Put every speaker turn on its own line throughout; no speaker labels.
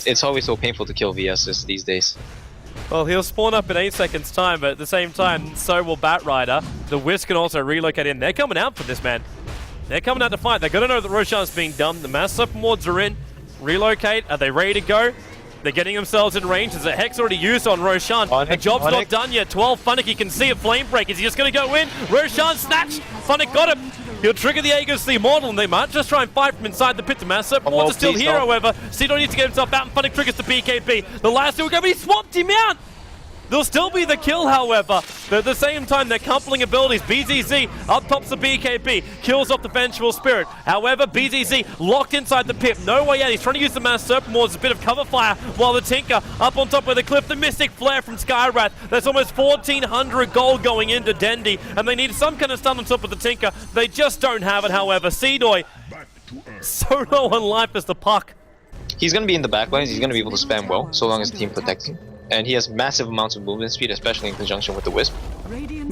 It's always so painful to kill VSs these days.
Well, he'll spawn up in 8 seconds time, but at the same time, so will Batrider. The Wisp can also relocate in. They're coming out for this, man. They're coming out to fight. They're going to know that Roshan's being done. The mass wards are in. Relocate. Are they ready to go? They're getting themselves in range. There's a Hex already used on Roshan. The job's not done yet. 12 Funnick, you can see a flame break. Is he just going to go in? Roshan snatched. Funnick got him. He'll trigger the Aegis, the Immortal, and they might just try and fight from inside the pit. The mass wards are still here, however. Cedo needs to get himself out, and Funnick triggers the BKB. The last two will go, but he swapped him out. There'll still be the kill, however. But at the same time, they're coupling abilities. BZZ up tops the BKB, kills off the Vengeful Spirit. However, BZZ locked inside the pit. No way out. He's trying to use the Mass Serpent Wards as a bit of cover fire, while the Tinker up on top of the cliff. The Mystic Flare from Skywrath. There's almost 1,400 gold going into Dendi, and they need some kind of stun on top of the Tinker. They just don't have it, however. Seedoy, so low on life as the puck.
He's going to be in the back lines. He's going to be able to spam well, so long as the team protects him. And he has massive amounts of movement speed, especially in conjunction with the Wisp.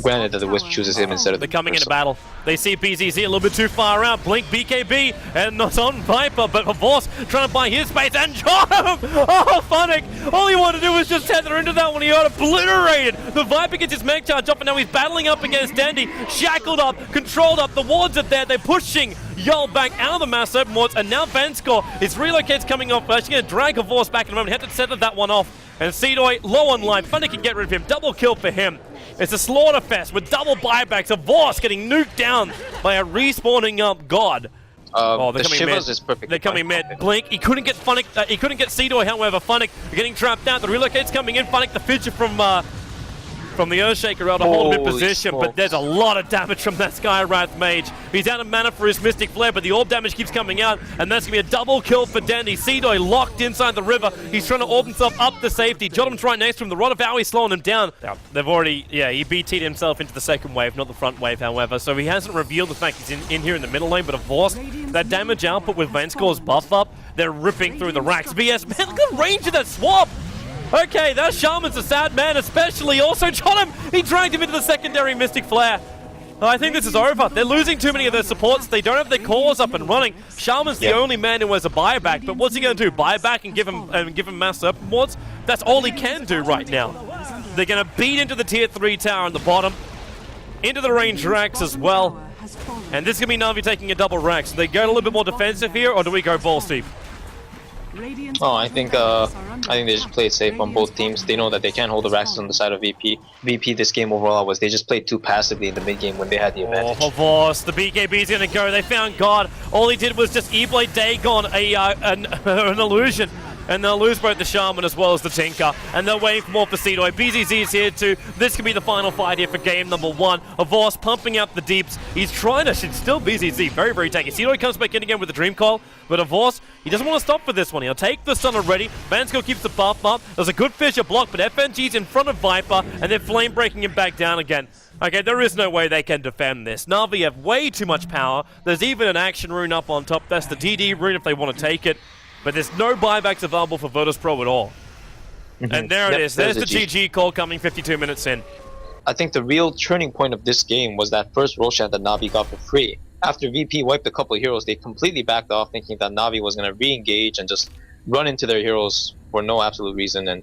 Granted that the Wisp chooses him instead of the...
They're coming into battle. They see BZZ a little bit too far out. Blink BKB, and not on Viper, but Vorce trying to buy his space, and got him! Oh, Funnick! All he wanted to do was just tether into that one. He got obliterated. The Viper gets his Meg Charge up, and now he's battling up against Dandy. Shackled up, controlled up. The wards are there. They're pushing Yol back out of the Mass Open Wards, and now Vanskor, his relocate's coming off. Actually going to drag a Vorce back in a moment. He had to tether that one off. And Seedoy low on life. Funnick can get rid of him. Double kill for him. It's a slaughter fest with double buybacks. A Vorce getting nuked down by a respawning up god.
Oh, they're coming mid. Is perfect.
They're coming mid. Blink. He couldn't get Funnick. He couldn't get Seedoy. However, Funnick getting trapped out. The relocate's coming in. Funnick, the fidget from the Earthshaker out to hold him in position, but there's a lot of damage from that Skywrath Mage. He's out of mana for his Mystic Flare, but the orb damage keeps coming out, and that's going to be a double kill for Dandy. Seedoy locked inside the river. He's trying to orb himself up to safety. Jotum's right next to him. The Rod of Howie's slowing him down. They've already, he BT'd himself into the second wave, not the front wave, however, so he hasn't revealed the fact he's in here in the middle lane, but of course, that damage output with Vanskor's buff up, they're ripping through the racks. VS, man, look at the range of that swap! Okay, that Shaman's a sad man, especially. Also, Jotum, he dragged him into the secondary Mystic Flare. I think this is over. They're losing too many of their supports. They don't have their cores up and running. Shaman's the only man who has a buyback, but what's he going to do? Buyback and give him Mass Serpent Wards? That's all he can do right now. They're going to beat into the tier 3 tower on the bottom, into the range racks as well. And this is going to be Na'Vi taking a double rack. So they go a little bit more defensive here, or do we go balls deep?
Oh, I think they just play it safe on both teams. They know that they can't hold the racks on the side of VP. VP this game overall was they just payed too passively in the mid game when they had the advantage.
Oh, Vorce, the BKB's gonna go. They found God. All he did was just E-Blade Dagon an illusion. And they'll lose both the Shaman as well as the Tinker. And they're waiting for more for Seedoy. BZZ is here too. This could be the final fight here for game number 1. Vorce pumping out the deeps. He's trying to, should still BZZ. Very, very tanky. Seedoy comes back in again with the Dream Coil. But Vorce, he doesn't want to stop for this one. He'll take the stun already. Vansko keeps the buff up. There's a good Fissure block, but FNG's in front of Viper. And they're flame breaking him back down again. Okay, there is no way they can defend this. Na'Vi have way too much power. There's even an action rune up on top. That's the DD rune if they want to take it. But there's no buybacks available for Virtus Pro at all. And there it is. There's the GG call coming 52 minutes in.
I think the real turning point of this game was that first Roshan that Na'Vi got for free. After VP wiped a couple of heroes, they completely backed off, thinking that Na'Vi was going to re-engage and just run into their heroes for no absolute reason. And